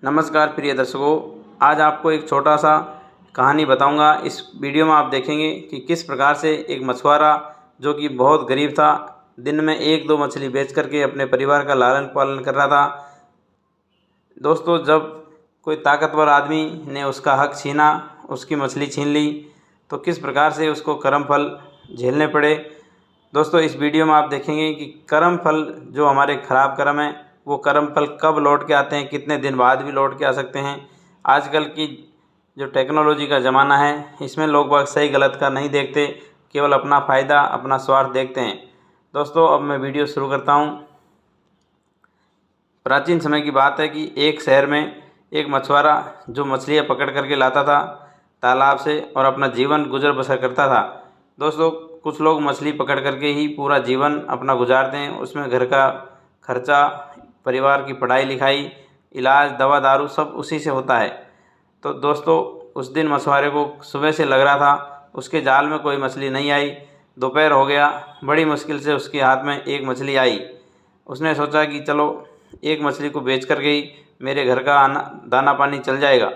नमस्कार प्रिय दर्शकों, आज आपको एक छोटा सा कहानी बताऊंगा। इस वीडियो में आप देखेंगे कि किस प्रकार से एक मछुआरा जो कि बहुत गरीब था, दिन में एक दो मछली बेच करके अपने परिवार का लालन पालन कर रहा था। दोस्तों, जब कोई ताकतवर आदमी ने उसका हक छीना, उसकी मछली छीन ली, तो किस प्रकार से उसको कर्म फल झेलने पड़े। दोस्तों, इस वीडियो में आप देखेंगे कि कर्म फल जो हमारे ख़राब कर्म हैं, वो कर्म फल कब लौट के आते हैं, कितने दिन बाद भी लौट के आ सकते हैं। आजकल की जो टेक्नोलॉजी का ज़माना है, इसमें लोग बाग सही गलत का नहीं देखते, केवल अपना फ़ायदा, अपना स्वार्थ देखते हैं। दोस्तों, अब मैं वीडियो शुरू करता हूँ। प्राचीन समय की बात है कि एक शहर में एक मछुआरा जो मछलियाँ पकड़ करके लाता था तालाब से और अपना जीवन गुजर बसर करता था। दोस्तों, कुछ लोग मछली पकड़ करके ही पूरा जीवन अपना गुजारते हैं, उसमें घर का खर्चा, परिवार की पढ़ाई लिखाई, इलाज, दवा दारू सब उसी से होता है। तो दोस्तों, उस दिन मछुआरे को सुबह से लग रहा था उसके जाल में कोई मछली नहीं आई। दोपहर हो गया, बड़ी मुश्किल से उसके हाथ में एक मछली आई। उसने सोचा कि चलो एक मछली को बेच कर गई, मेरे घर का दाना पानी चल जाएगा।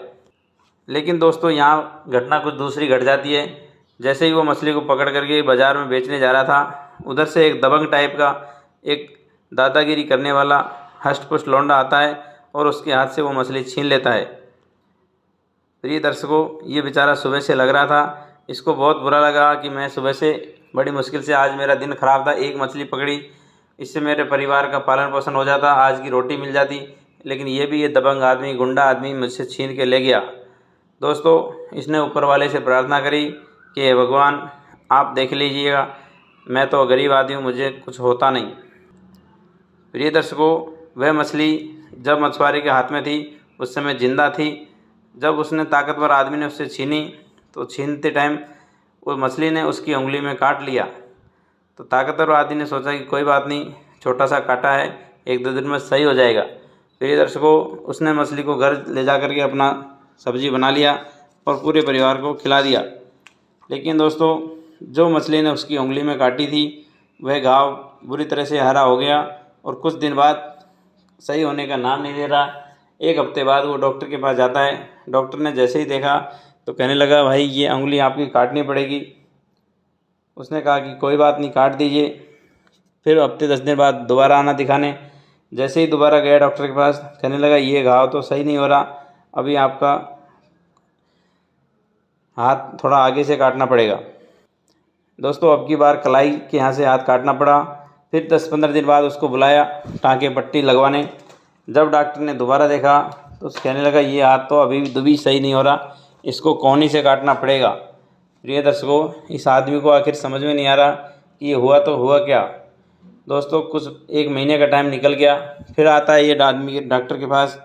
लेकिन दोस्तों, यहाँ घटना कुछ दूसरी घट जाती है। जैसे ही वो मछली को पकड़ करके बाज़ार में बेचने जा रहा था, उधर से एक दबंग टाइप का, एक दादागिरी करने वाला हष्ट पुष्ट लौंडा आता है और उसके हाथ से वो मछली छीन लेता है। प्रिय दर्शकों, ये बेचारा सुबह से लग रहा था, इसको बहुत बुरा लगा कि मैं सुबह से बड़ी मुश्किल से, आज मेरा दिन ख़राब था, एक मछली पकड़ी, इससे मेरे परिवार का पालन पोषण हो जाता, आज की रोटी मिल जाती। लेकिन ये दबंग आदमी, गुंडा आदमी मुझसे छीन के ले गया। दोस्तों, इसने ऊपर वाले से प्रार्थना करी कि हे भगवान, आप देख लीजिएगा, मैं तो गरीब आदमी हूँ, मुझे कुछ होता नहीं। प्रिय दर्शकों, वह मछली जब मछुआरे के हाथ में थी उस समय जिंदा थी। जब उसने ताकतवर आदमी ने उससे छीनी, तो छीनते टाइम वो मछली ने उसकी उंगली में काट लिया। तो ताकतवर आदमी ने सोचा कि कोई बात नहीं, छोटा सा काटा है, एक दो दिन में सही हो जाएगा। प्रिय दर्शकों, उसने मछली को घर ले जा करके अपना सब्जी बना लिया और पूरे परिवार को खिला दिया। लेकिन दोस्तों, जो मछली ने उसकी उंगली में काटी थी, वह घाव बुरी तरह से हरा हो गया और कुछ दिन बाद सही होने का नाम नहीं ले रहा। एक हफ्ते बाद वो डॉक्टर के पास जाता है। डॉक्टर ने जैसे ही देखा तो कहने लगा, भाई ये उंगली आपकी काटनी पड़ेगी। उसने कहा कि कोई बात नहीं, काट दीजिए। फिर हफ्ते 10 दिन बाद दोबारा आना दिखाने। जैसे ही दोबारा गया डॉक्टर के पास, कहने लगा ये घाव तो सही नहीं हो रहा, अभी आपका हाथ थोड़ा आगे से काटना पड़ेगा। दोस्तों, अब की बार कलाई के यहाँ से हाथ काटना पड़ा। फिर 10-15 दिन बाद उसको बुलाया टाँके पट्टी लगवाने। जब डॉक्टर ने दोबारा देखा तो कहने लगा ये हाथ तो अभी भी सही नहीं हो रहा, इसको कोहनी से काटना पड़ेगा। प्रिय दर्शकों, इस आदमी को आखिर समझ में नहीं आ रहा कि ये हुआ तो हुआ क्या। दोस्तों, कुछ 1 महीने का टाइम निकल गया। फिर आता है ये आदमी डॉक्टर के पास।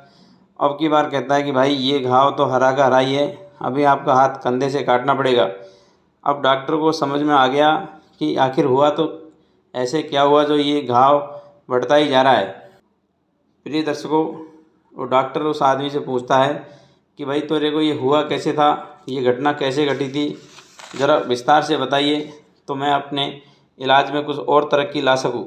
अब की बार कहता है कि भाई ये घाव तो हरा का हरा ही है, अभी आपका हाथ कंधे से काटना पड़ेगा। अब डॉक्टर को समझ में आ गया कि आखिर हुआ तो ऐसे क्या हुआ जो ये घाव बढ़ता ही जा रहा है। प्रिय दर्शकों, वो डॉक्टर उस आदमी से पूछता है कि भाई तेरे को ये हुआ कैसे था, ये घटना कैसे घटी थी, ज़रा विस्तार से बताइए तो मैं अपने इलाज में कुछ और तरक्की ला सकूं।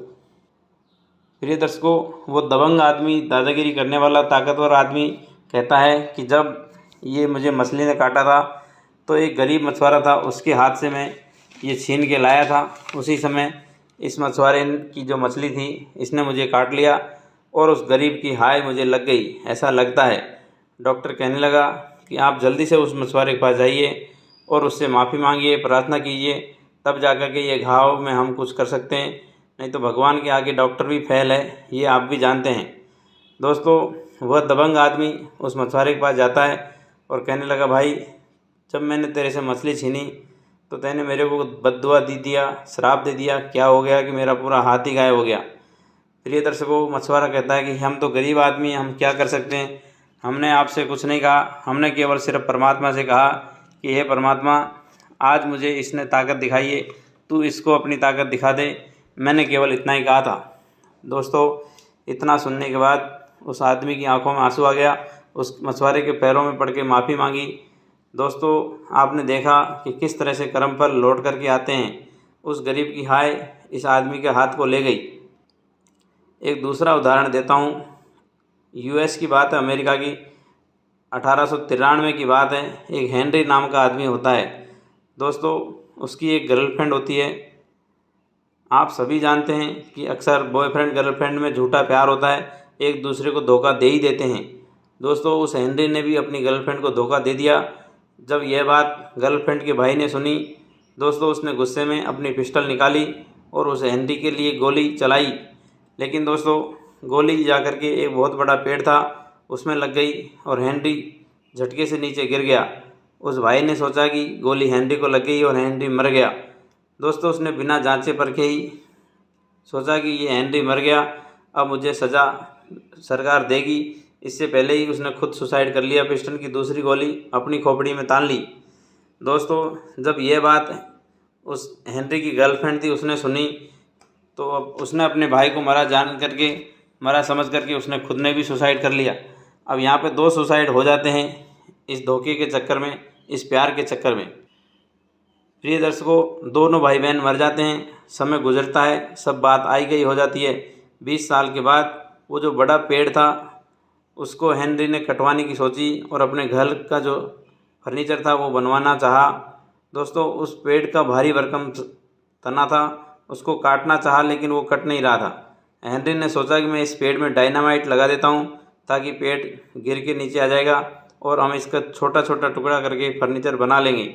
प्रिय दर्शकों, वो दबंग आदमी, दादागिरी करने वाला ताकतवर आदमी कहता है कि जब ये मुझे मछली ने काटा था तो एक गरीब मछुआरा था, उसके हाथ से मैं ये छीन के लाया था। उसी समय इस मछुआरे की जो मछली थी, इसने मुझे काट लिया और उस गरीब की हाय मुझे लग गई, ऐसा लगता है। डॉक्टर कहने लगा कि आप जल्दी से उस मछुआरे के पास जाइए और उससे माफ़ी मांगिए, प्रार्थना कीजिए, तब जाकर के ये घाव में हम कुछ कर सकते हैं, नहीं तो भगवान के आगे डॉक्टर भी फेल है, ये आप भी जानते हैं। दोस्तों, वह दबंग आदमी उस मछुआरे के पास जाता है और कहने लगा, भाई जब मैंने तेरे से मछली छीनी तो तैने मेरे को बद्दुआ दे दिया, श्राप दे दिया, क्या हो गया कि मेरा पूरा हाथ ही गायब हो गया। प्रिय दर्शकों, मछुआरा कहता है कि हम तो गरीब आदमी हैं, हम क्या कर सकते हैं, हमने आपसे कुछ नहीं कहा, हमने केवल सिर्फ परमात्मा से कहा कि हे परमात्मा, आज मुझे इसने ताकत दिखाई है, तू इसको अपनी ताकत दिखा दे, मैंने केवल इतना ही कहा था। दोस्तों, इतना सुनने के बाद उस आदमी की आंखों में आंसू आ गया, उस मछुआरे के पैरों में पड़ के माफ़ी मांगी। दोस्तों, आपने देखा कि किस तरह से कर्म फल लौट करके आते हैं। उस गरीब की हाय इस आदमी के हाथ को ले गई। एक दूसरा उदाहरण देता हूँ। यूएस की बात है, अमेरिका की। 1893 की बात है। एक हेनरी नाम का आदमी होता है दोस्तों, उसकी एक गर्लफ्रेंड होती है। आप सभी जानते हैं कि अक्सर बॉयफ्रेंड गर्लफ्रेंड में झूठा प्यार होता है, एक दूसरे को धोखा दे ही देते हैं। दोस्तों उस हेनरी ने भी अपनी गर्लफ्रेंड को धोखा दे दिया। जब यह बात गर्लफ्रेंड के भाई ने सुनी दोस्तों, उसने गुस्से में अपनी पिस्टल निकाली और उस हेनरी के लिए गोली चलाई। लेकिन दोस्तों गोली जा कर के एक बहुत बड़ा पेड़ था उसमें लग गई और हेनरी झटके से नीचे गिर गया। उस भाई ने सोचा कि गोली हेनरी को लग गई और हेनरी मर गया। दोस्तों उसने बिना जांचे परखे ही सोचा कि ये हेनरी मर गया, अब मुझे सज़ा सरकार देगी। इससे पहले ही उसने खुद सुसाइड कर लिया, पिस्टल की दूसरी गोली अपनी खोपड़ी में तान ली। दोस्तों जब ये बात उस हेनरी की गर्लफ्रेंड थी उसने सुनी तो अब उसने अपने भाई को मरा समझ करके उसने खुद ने भी सुसाइड कर लिया। अब यहाँ पे 2 सुसाइड हो जाते हैं इस धोखे के चक्कर में, इस प्यार के चक्कर में। प्रिय दर्शकों, दोनों भाई बहन मर जाते हैं, समय गुजरता है, सब बात आई गई हो जाती है। 20 साल के बाद वो जो बड़ा पेड़ था उसको हेनरी ने कटवाने की सोची और अपने घर का जो फर्नीचर था वो बनवाना चाहा। दोस्तों उस पेड़ का भारी भरकम तना था, उसको काटना चाहा लेकिन वो कट नहीं रहा था। हेनरी ने सोचा कि मैं इस पेड़ में डायनामाइट लगा देता हूँ ताकि पेड़ गिर के नीचे आ जाएगा और हम इसका छोटा छोटा टुकड़ा करके फर्नीचर बना लेंगे।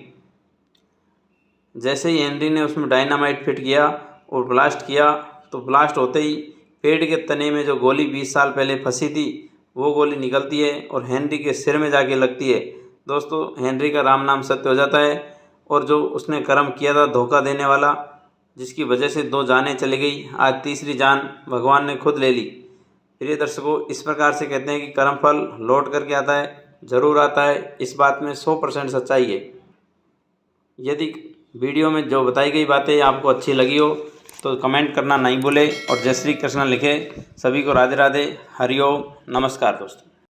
जैसे ही हेनरी ने उसमें डायनामाइट फिट किया और ब्लास्ट किया तो ब्लास्ट होते ही पेड़ के तने में जो गोली 20 साल पहले फंसी थी वो गोली निकलती है और हेनरी के सिर में जाके लगती है। दोस्तों हेनरी का राम नाम सत्य हो जाता है और जो उसने कर्म किया था धोखा देने वाला, जिसकी वजह से 2 जानें चली गई, आज तीसरी जान भगवान ने खुद ले ली। प्रिय दर्शकों, इस प्रकार से कहते हैं कि कर्म फल लौट करके आता है, ज़रूर आता है। इस बात में 100% सच्चाई है। यदि वीडियो में जो बताई गई बातें आपको अच्छी लगी हो तो कमेंट करना नहीं भूलें और जय श्री कृष्ण लिखें। सभी को राधे राधे, हरिओम, नमस्कार दोस्तों।